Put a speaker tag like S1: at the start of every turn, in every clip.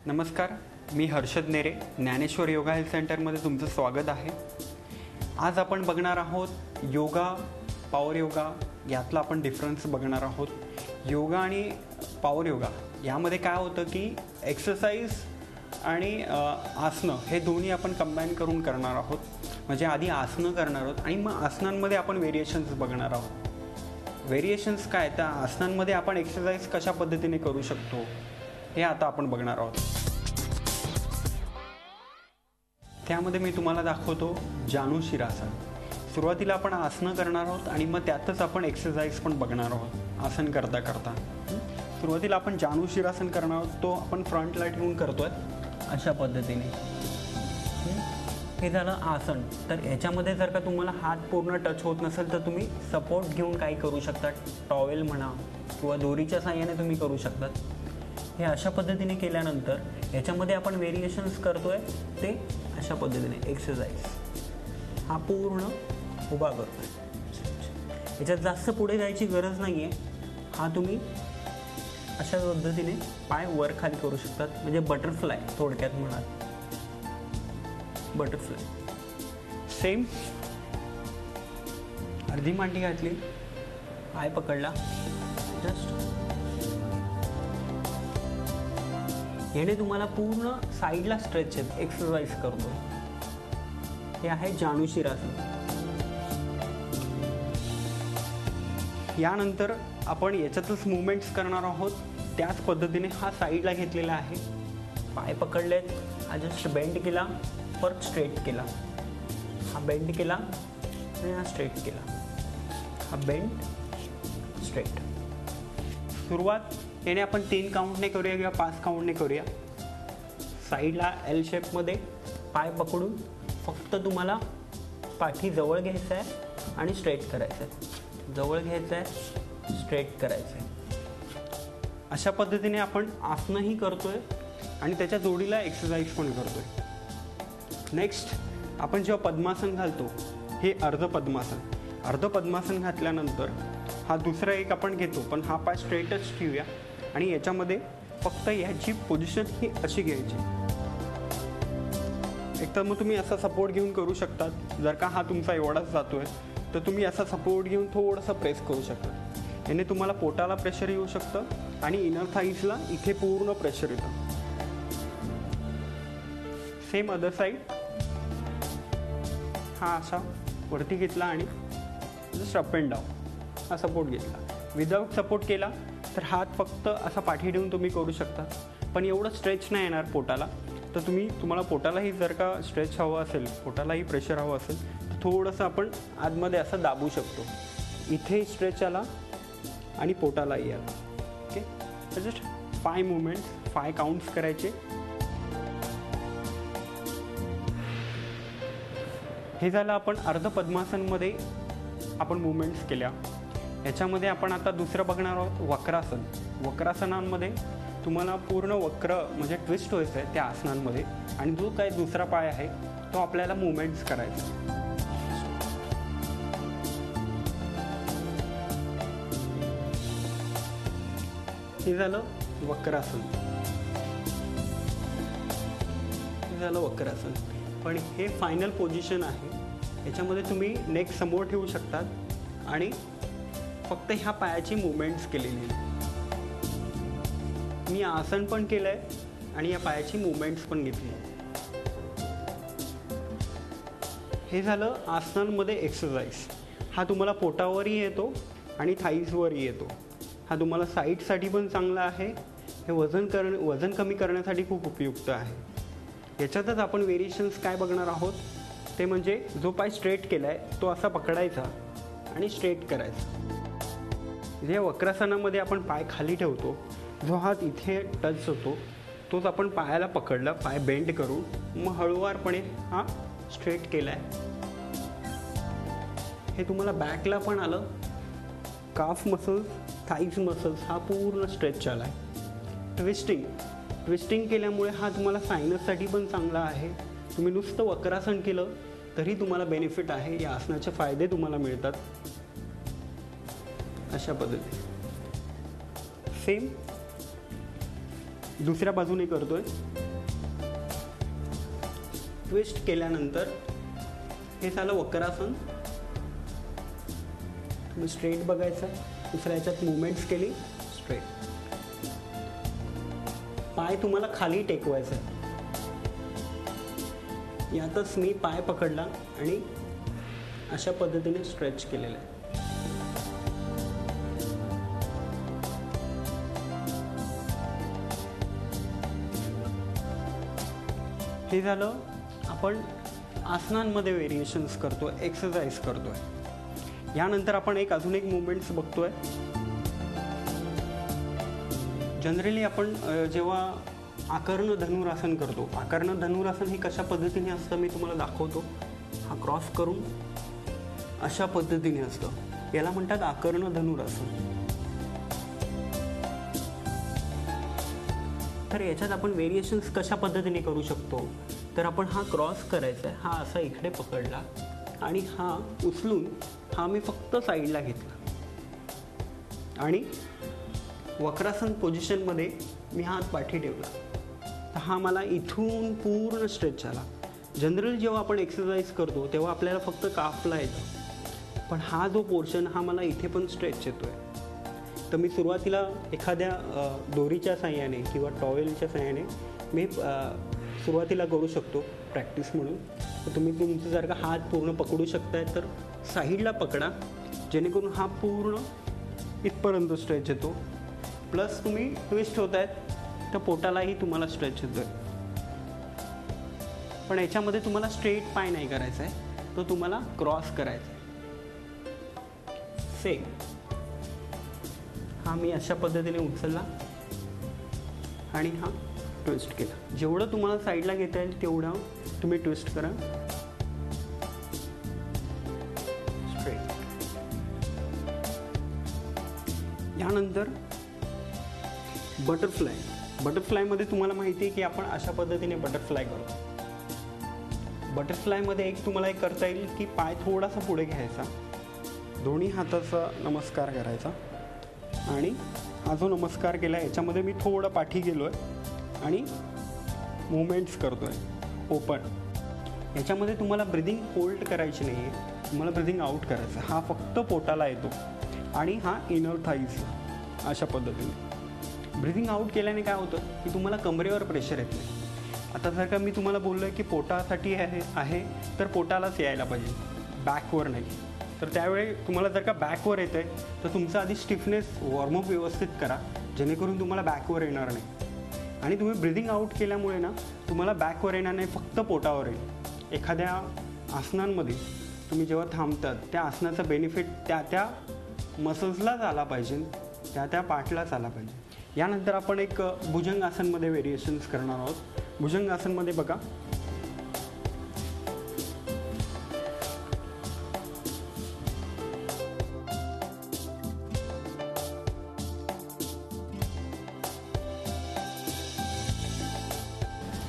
S1: नमस्कार, मी हर्षद नेरे, ज्ञानेश्वर योगा हेल्थ सेंटरमध्ये तुमचं स्वागत आहे। आज आपण बघणार आहोत योगा, पॉवर योगा यातला आपण डिफरन्स बघणार आहोत। योगा आणि पॉवर योगा यामध्ये काय होतं की एक्सरसाइज आणि आसनं हे दोन्ही आपण कंबाईन करून करणार आहोत। म्हणजे आधी आसनं करणार आहोत आणि मग आसनांमध्ये आपण व्हेरिएशन्स बघणार आहोत। व्हेरिएशन्स काय, त्या आसनांमध्ये आपण एक्सरसाइज कशा पद्धतीने करू शकतो हे आता आपण बघणार आहोत। त्यामध्ये मी तुम्हाला दाखवतो जानू शिरासन। सुरुवातीला आपण आसनं करणार आहोत आणि मग त्यातच आपण एक्सरसाइज पण बघणार आहोत आसन करता करता। सुरुवातीला आपण जानू शिरासन करणार आहोत, तो आपण फ्रंटला ठेवून करतोय अशा पद्धतीने। हे झालं आसन। तर याच्यामध्ये जर का तुम्हाला हात पूर्ण टच होत नसेल तर तुम्ही सपोर्ट घेऊन काही करू शकता, टॉवेल म्हणा किंवा दोरीच्या साहाय्याने तुम्ही करू शकतात। हे अशा पद्धतीने केल्यानंतर याच्यामध्ये आपण व्हेरिएशन्स करतोय ते अशा पद्धतीने एक्सरसाइज हा पूर्ण उभा करतोय। याच्यात जास्त पुढे जायची गरज नाही आहे। हा तुम्ही अशा पद्धतीने पाय वर खाली करू शकतात, म्हणजे बटरफ्लाय थोडक्यात म्हणाल, बटरफ्लाय। सेम अर्धी मांडी घातली, पाय पकडला, जस्ट याने तुम्हाला पूर्ण साईडला स्ट्रेच एक्सरसाइज करतो। हे आहे जानू शिरासन। यानंतर आपण याच्यातच मुवमेंट्स करणार आहोत। त्याच पद्धतीने हा साईडला घेतलेला आहे, पाय पकडलेत, हा जस्ट बेंड केला, परत स्ट्रेट केला, हा बेंड केला आणि हा स्ट्रेट केला, हा बेंड स्ट्रेट। सुरुवात याने आपण 3 काउंटने करूया किंवा 5 काउंटने करूया। साईडला एल शेपमध्ये पाय पकडून फक्त तुम्हाला पाठी जवळ घ्यायचं आहे आणि स्ट्रेट करायचं आहे, जवळ घ्यायचं आहे, स्ट्रेट करायचं आहे। अशा पद्धतीने आपण आसनही करतोय आणि त्याच्या जोडीला एक्सरसाइज पण करतोय। नेक्स्ट आपण जेव्हा पद्मासन घालतो, हे अर्ध पद्मासन। अर्ध पद्मासन घातल्यानंतर हा दुसरा एक आपण घेतो, पण हा पाय स्ट्रेटच ठेवूया आणि याच्यामध्ये फक्त याची पोझिशन ही अशी घ्यायची। एक तर मग तुम्ही असा सपोर्ट घेऊन करू शकतात। जर का हा तुमचा एवढाच जातोय तर तुम्ही असा सपोर्ट घेऊन थोडंसं प्रेस करू शकता। याने तुम्हाला पोटाला प्रेशर येऊ शकतं आणि इनर थाईजला इथे पूर्ण प्रेशर येतं। सेम अदर साईड, हा असा वरती घेतला आणि जस्ट अप अँड डाऊन हा सपोर्ट घेतला। विदाऊट सपोर्ट केला तर हात फक्त असा पाठी ठेवून तुम्ही करू शकता, पण एवढं स्ट्रेच नाही येणार पोटाला। तर तुम्हाला पोटालाही जर का स्ट्रेच हवं असेल, पोटालाही प्रेशर हवं असेल तर थोडंसं आपण आतमध्ये असं दाबू शकतो। इथे स्ट्रेच आला आणि पोटालाही आला। ओके, जस्ट 5 मुवमेंट्स, 5 काउंट्स करायचे। हे झालं आपण अर्ध पद्मासनमध्ये आपण मुवमेंट्स केल्या। याच्यामध्ये आपण आता दुसरं बघणार आहोत वक्रासन। वक्रासनांमध्ये तुम्हाला पूर्ण वक्र म्हणजे ट्विस्ट व्हायचं आहे त्या आसनांमध्ये, आणि जो काय दुसरा पाय आहे तो आपल्याला मुवमेंट्स करायचा। हे झालं वक्रासन, हे झालं वक्रासन। पण हे फायनल पोझिशन आहे। याच्यामध्ये तुम्ही नेक समोर ठेवू शकतात आणि फक्त ह्या पायाची मुवमेंट्स केलेली आहे। मी आसन पण केलं आहे आणि या पायाची मुवमेंट्स पण घेतली। हे झालं आसनांमध्ये एक्सरसाइज। हा तुम्हाला पोटावरही येतो आणि थाईजवरही येतो। हा तुम्हाला साईडसाठी पण चांगला आहे। हे वजन कमी करण्यासाठी खूप उपयुक्त आहे। याच्यातच आपण व्हेरिएशन्स काय बघणार आहोत ते म्हणजे जो पाय स्ट्रेट केला आहे तो असा पकडायचा आणि स्ट्रेट करायचा। जे वक्रासनामध्ये आपण पाय खाली ठेवतो, जो हात इथे टच होतो तोच आपण पायाला पकडला, पाय बेंड करून मग हळूवारपणे हा स्ट्रेट केला आहे। हे तुम्हाला बॅकला पण आलं, काफ मसल्स, थाईज मसल्स हा पूर्ण स्ट्रेच आला आहे। ट्विस्टिंग केल्यामुळे हा तुम्हाला सायनससाठी पण चांगला आहे। तुम्ही नुसतं वक्रासन केलं तरी तुम्हाला बेनिफिट आहे। या आसनाचे फायदे तुम्हाला मिळतात अशा पद्धतीने। सेम दुसऱ्या बाजूने करतोय। ट्विस्ट केल्यानंतर हे झालं वक्रासन. तुम्ही स्ट्रेट बघायचं, दुसऱ्या ह्याच्यात मुवमेंट्स केली स्ट्रेट. पाय तुम्हाला खाली टेकवायचा आहे. यातच मी पाय पकडला आणि अशा पद्धतीने स्ट्रेच केलेलं आहे. हे झालं आपण आसनांमध्ये व्हेरिएशन्स करतोय, एक्सरसाइज करतोय. यानंतर आपण अजून एक मुवमेंट्स बघतोय. जनरली आपण जेव्हा आकर्ण धनुरासन करतो, आकर्ण धनुरासन हे कशा पद्धतीने असतं मी तुम्हाला दाखवतो. हा क्रॉस करून अशा पद्धतीने असतं, याला म्हणतात आकर्ण धनुरासन. तर याच्यात आपण व्हेरिएशन्स कशा पद्धतीने करू शकतो, तर आपण हा क्रॉस करायचा आहे, हा असा इकडे पकडला आणि हा उचलून हा मी फक्त साईडला घेतला आणि वक्रासन पोझिशनमध्ये मी हात पाठी ठेवला. तर हा मला इथून पूर्ण स्ट्रेच झाला. जनरली जेव्हा आपण एक्सरसाइज करतो तेव्हा आपल्याला फक्त काफला येतं, पण हा जो पोर्शन हा मला इथे पण स्ट्रेच येतो आहे. तर मी सुरुवातीला एखाद्या दोरीच्या साह्याने किंवा टॉवेलच्या साह्याने मी सुरुवातीला करू शकतो प्रॅक्टिस म्हणून. तर तुम्ही तुमचं जर का हात पूर्ण पकडू शकताय तर साईडला पकडा, जेणेकरून हा पूर्ण इथपर्यंत स्ट्रेच येतो. प्लस तुम्ही ट्विस्ट होत आहेत तर पोटालाही तुम्हाला स्ट्रेच येतो आहे. पण याच्यामध्ये तुम्हाला स्ट्रेट पाय नाही करायचा आहे, तो तुम्हाला क्रॉस करायचा आहे. सेम हा मी अशा पद्धतीने उचलला आणि हा ट्विस्ट केला. जेवढं तुम्हाला साईडला घेता येईल तेवढं तुम्ही ट्विस्ट करा. स्ट्रेट. यानंतर बटरफ्लाय. बटरफ्लायमध्ये तुम्हाला माहिती आहे की आपण अशा पद्धतीने बटरफ्लाय करतो. बटरफ्लायमध्ये तुम्हाला एक करता येईल की पाय थोडासा पुढे घ्यायचा, दोन्ही हाताचा नमस्कार करायचा आणि हा जो नमस्कार केला याच्यामध्ये मी थोडं पाठी गेलो आहे आणि मुवमेंट्स करतो आहे ओपन. याच्यामध्ये तुम्हाला ब्रिदिंग होल्ड करायची नाही आहे, तुम्हाला ब्रिदिंग आउट करायचं. हा फक्त पोटाला येतो आणि हा इनर थाईज अशा पद्धतीने. ब्रिदिंग आउट केल्याने काय होतं की तुम्हाला कमरेवर प्रेशर येत नाही. आता जर का मी तुम्हाला बोललो आहे की पोटासाठी आहे तर पोटालाच यायला पाहिजे, बॅकवर नाही. तर त्यावेळी तुम्हाला जर का बॅकवर येतं आहे तर तुमचा आधी स्टिफनेस वॉर्मअप व्यवस्थित करा, जेणेकरून तुम्हाला बॅकवर येणार नाही. आणि तुम्ही ब्रिदिंग आउट केल्यामुळे ना तुम्हाला बॅकवर येणार नाही, फक्त पोटावर येईल. एखाद्या आसनांमध्ये तुम्ही जेव्हा थांबतात त्या आसनाचा बेनिफिट त्या मसल्सलाच आला पाहिजे, त्या पार्टलाच आला पाहिजे. यानंतर आपण एक भुजंगासनमध्ये व्हेरिएशन्स करणार आहोत. भुजंगासनमध्ये बघा,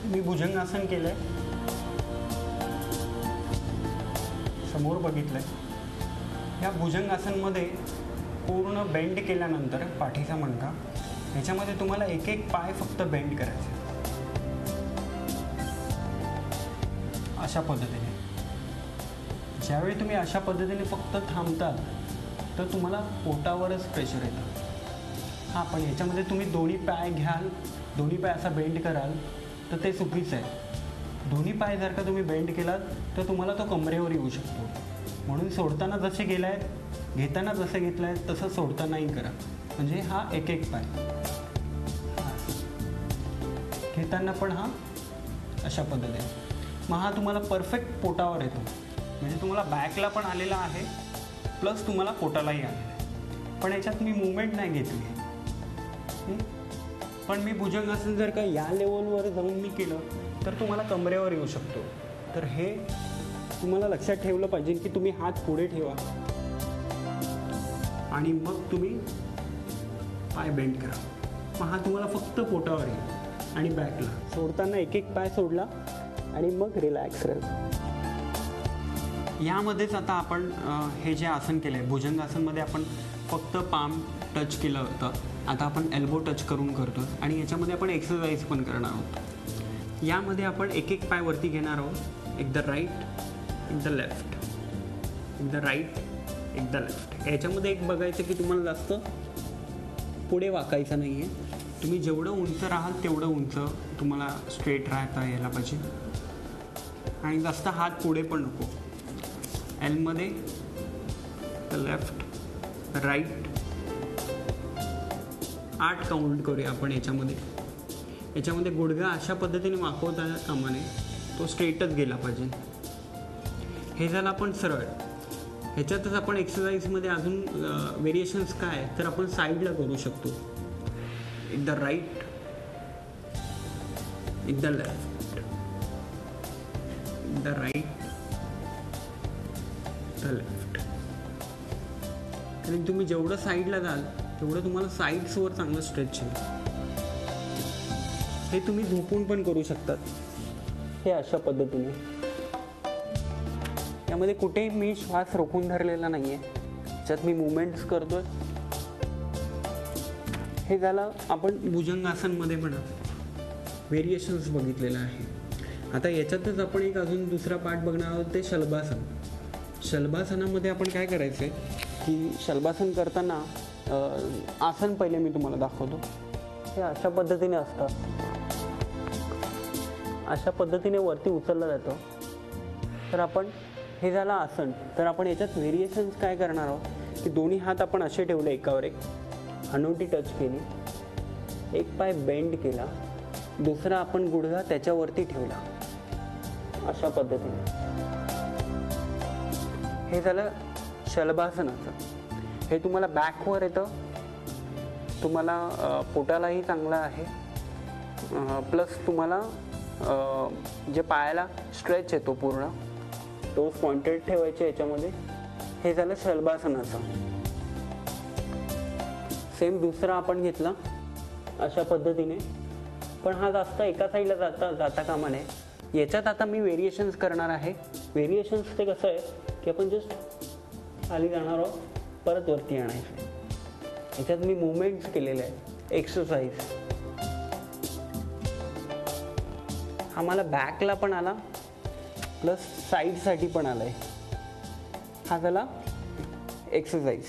S1: मी भुजंगासन केलंय, समोर बघितलंय. या भुजंगासनमध्ये पूर्ण बेंड केल्यानंतर पाठीचा मणका, याच्यामध्ये तुम्हाला एक एक पाय फक्त बेंड करायचे अशा पद्धतीने. ज्यावेळी तुम्ही अशा पद्धतीने फक्त थांबतात तर तुम्हाला पोटावरच प्रेशर येतं. हां, पण याच्यामध्ये तुम्ही दोन्ही पाय घ्याल, दोन्ही पाय असा बेंड कराल तर ते चुकीचं आहे. दोन्ही पाय जर का तुम्ही बेंड केलात तर तुम्हाला तो कमरेवर येऊ शकतो. म्हणून सोडताना जसे गेला आहेत, घेताना जसे घेतला आहे तसं सोडतानाही करा. म्हणजे हा एक एक पाय, घेताना पण हा अशा पद्धतीने. मग हा तुम्हाला परफेक्ट पोटावर येतो. म्हणजे तुम्हाला बॅकला पण आलेला आहे प्लस तुम्हाला पोटालाही आलेला आहे. पण याच्यात मी मुवमेंट नाही घेतली. पण मी भुजंगासन जर का या लेवलवर जाऊन मी केलं तर तुम्हाला कमरेवर येऊ शकतो. तर हे तुम्हाला लक्षात ठेवलं पाहिजे की तुम्ही हात पुढे ठेवा आणि मग तुम्ही पाय बेंड करा. मग हा तुम्हाला फक्त पोटावर येईल आणि बॅकला सोडताना एक एक पाय सोडला आणि मग रिलॅक्स राहा. यामध्येच आता आपण हे जे आसन केलं आहे भुजंगासनमध्ये आपण फक्त पाम टच केलं होतं. आता आपण एल्बो टच करून करतो आणि याच्यामध्ये आपण एक्सरसाइज पण करणार आहोत. यामध्ये आपण एक एक पाय वरती घेणार आहोत. एकदा राईट, एकदा लेफ्ट, एकदा राईट, एकदा लेफ्ट. याच्यामध्ये एक बघायचं की तुम्हाला जास्त पुढे वाकायचं नाही आहे. तुम्ही जेवढं उंच राहाल तेवढं उंच तुम्हाला स्ट्रेट राहता यायला पाहिजे आणि जास्त हात पुढे पण नको. एलमध्ये लेफ्ट, राईट, 8 काउंट करूया आपण याच्यामध्ये गुडघा अशा पद्धतीने वाकवता कामा नये, तो स्ट्रेटच गेला पाहिजे. हे झालं आपण सरळ. ह्याच्यातच आपण एक्सरसाइजमध्ये अजून व्हेरिएशन्स काय तर आपण साईडला करू शकतो. एकदा राईट, एकदा लेफ्ट, एकदा राईट, एकदा लेफ्ट. आणि तुम्ही जेवढं साईडला जाल तेवढं तुम्हाला साईड्सवर चांगलं स्ट्रेच येईल. हे तुम्ही झोपून पण करू शकतात. हे अशा पद्धतीने. यामध्ये कुठेही मी श्वास रोखून धरलेला नाही आहे, त्याच्यात मी मुवमेंट्स करतोय. हे झालं आपण भुजंगासनमध्ये म्हणा व्हेरिएशन्स बघितलेलं आहे. आता याच्यातच आपण एक अजून दुसरा पार्ट बघणार आहोत, ते शलभासन. शलभासनामध्ये आपण काय करायचं आहे की शलभासन करताना आसन पहिले मी तुम्हाला दाखवतो. हे अशा पद्धतीने असतं, अशा पद्धतीने वरती उचललं जातं. तर आपण हे झालं आसन. तर आपण याच्यात व्हेरिएशन्स काय करणार आहोत की दोन्ही हात आपण असे ठेवले एकावर एक, हनुवटी टच केली, एक पाय बेंड केला, दुसरा आपण गुडघा त्याच्यावरती ठेवला, अशा पद्धतीने. हे झालं शलभासनाचं. हे तुम्हाला बॅकवर येतं, तुम्हाला पोटालाही चांगलं आहे, प्लस तुम्हाला जे पायाला स्ट्रेच येतो पूर्ण तो पॉइंटेड ठेवायचे याच्यामध्ये. हे झालं शलभासनाचं. सेम दुसरा आपण घेतला अशा पद्धतीने, पण हा जास्त एका साईडला जाता कामा नये. याच्यात आता मी व्हेरिएशन्स करणार आहे. व्हेरिएशन्स ते कसं आहे की आपण जस्ट खाली जाणार आहोत, परत वरती आणायचं. याच्यात मी मुवमेंट्स केलेले आहेत, एक्सरसाइज. हा मला बॅकला पण आला प्लस साईडसाठी पण आलाय. हा झाला एक्सरसाइज.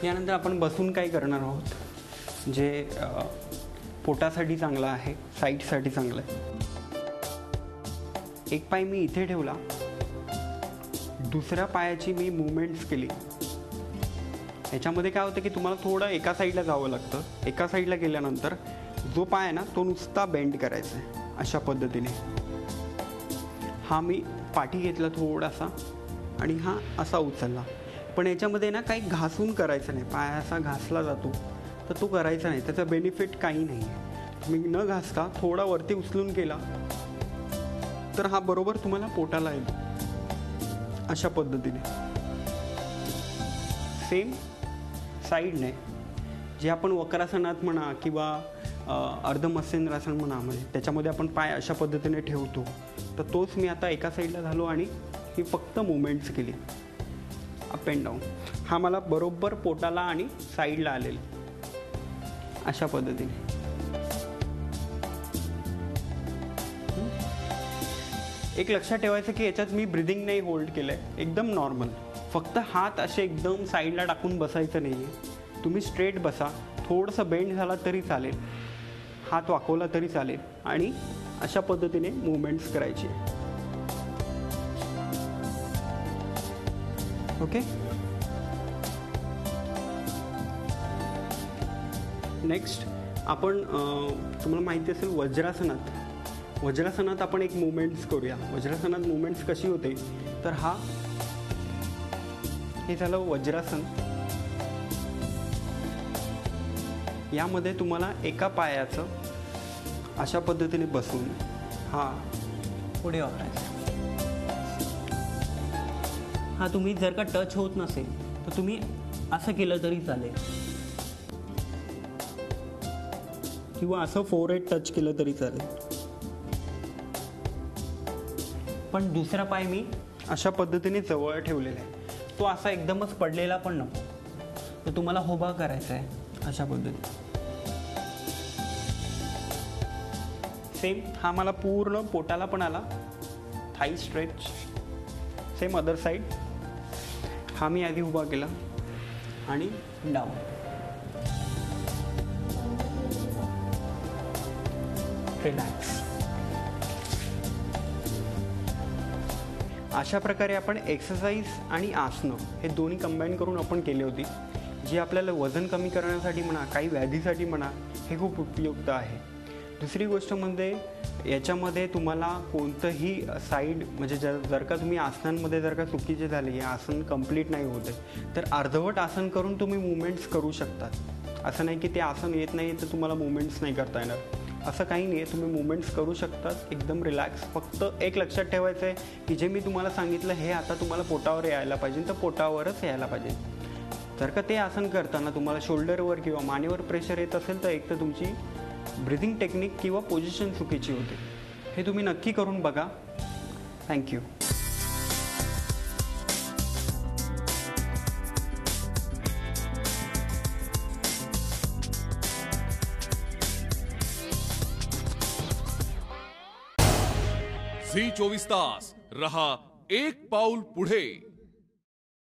S1: यानंतर आपण बसून काय करणार आहोत जे पोटासाठी चांगलं आहे, साईडसाठी चांगलं आहे. एक पाय मी इथे ठेवला, दुसऱ्या पायाची मी मुवमेंट्स केली. ह्याच्यामध्ये काय होतं की तुम्हाला थोडं एका साईडला जावं लागतं. एका साईडला गेल्यानंतर जो पाय आहे ना तो नुसता बेंड करायचा आहे अशा पद्धतीने. हा मी पाठी घेतला थोडासा आणि हा असा उचलला. पण याच्यामध्ये ना काही घासून करायचं नाही. पाय असा घासला जातो तर तो करायचा नाही, त्याचा बेनिफिट काही नाही आहे. तुम्ही न घासता थोडा वरती उचलून केला तर हा बरोबर तुम्हाला पोटाला येतो अशा पद्धतीने. सेम साईडने जे आपण वक्रासनात म्हणा किंवा अर्धमत्स्येंद्रासन म्हणा, म्हणजे त्याच्यामध्ये आपण पाय अशा पद्धतीने ठेवतो, तर तोच मी आता एका साईडला झालो आणि ही फक्त मुवमेंट्स केली अप अँड डाऊन. हा मला बरोबर पोटाला आणि साईडला आलेला अशा पद्धतीने. एक लक्षात ठेवायचं की याच्यात मी ब्रिदिंग नाही होल्ड केलं आहे, एकदम नॉर्मल. फक्त हात असे एकदम साईडला टाकून बसायचं नाही आहे. तुम्ही स्ट्रेट बसा, थोडंसं बेंड झाला तरी चालेल, हात वाकवला तरी चालेल आणि अशा पद्धतीने मुवमेंट्स करायची. ओके. नेक्स्ट आपण तुम्हाला माहिती असेल वज्रासनात आपण एक मुवमेंट्स करूया. वज्रासनात मुवमेंट्स कशी होते तर हे झालं वज्रासन. यामध्ये तुम्हाला एका पायाचं अशा पद्धतीने बसून हा पुढे वापरायचा. हा तुम्ही जर का टच होत नसेल तर तुम्ही असं केलं तरी चालेल किंवा असं फोरहेड टच केलं तरी चालेल. पण दुसरा पाय मी अशा पद्धतीने जवळ ठेवलेला आहे. तो असा एकदमच पडलेला पण नको, तर तुम्हाला उभा करायचा आहे अशा पद्धतीने. सेम हा मला पूर्ण पोटाला पण आला. Thigh stretch. Same other side. हा मी आधी उभा केला आणि डाऊन. रिलॅक्स. अशा प्रकारे आपण एक्सरसाइज आणि आसनं हे दोन्ही कंबाईन करून आपण केली होती, जी आपल्याला वजन कमी करण्यासाठी म्हणा, काही व्याधीसाठी म्हणा, हे खूप उपयुक्त आहे. दुसरी गोष्ट म्हणजे याच्यामध्ये तुम्हाला कोणतंही साईड म्हणजे जर का तुम्ही आसनांमध्ये जर का चुकीचे झाले, हे आसन कंप्लीट नाही होते, तर अर्धवट आसन करून तुम्ही मुवमेंट्स करू शकतात. असं नाही की ते आसन येत नाही तर तुम्हाला मुवमेंट्स नाही करता येणार, असं काही नाही आहे. तुम्ही मुवमेंट्स करू शकतात एकदम रिलॅक्स. फक्त एक लक्षात ठेवायचं आहे की जे मी तुम्हाला सांगितलं हे आता तुम्हाला पोटावर यायला पाहिजे, तर पोटावरच यायला पाहिजे. जर का ते आसन करताना तुम्हाला शोल्डरवर किंवा मानेवर प्रेशर येत असेल तर एक तर तुमची ब्रिदिंग टेक्निक किंवा पोझिशन चुकीची होते. हे तुम्ही नक्की करून बघा. थँक्यू.
S2: झी 24 तास रहा एक पाऊल पुढे.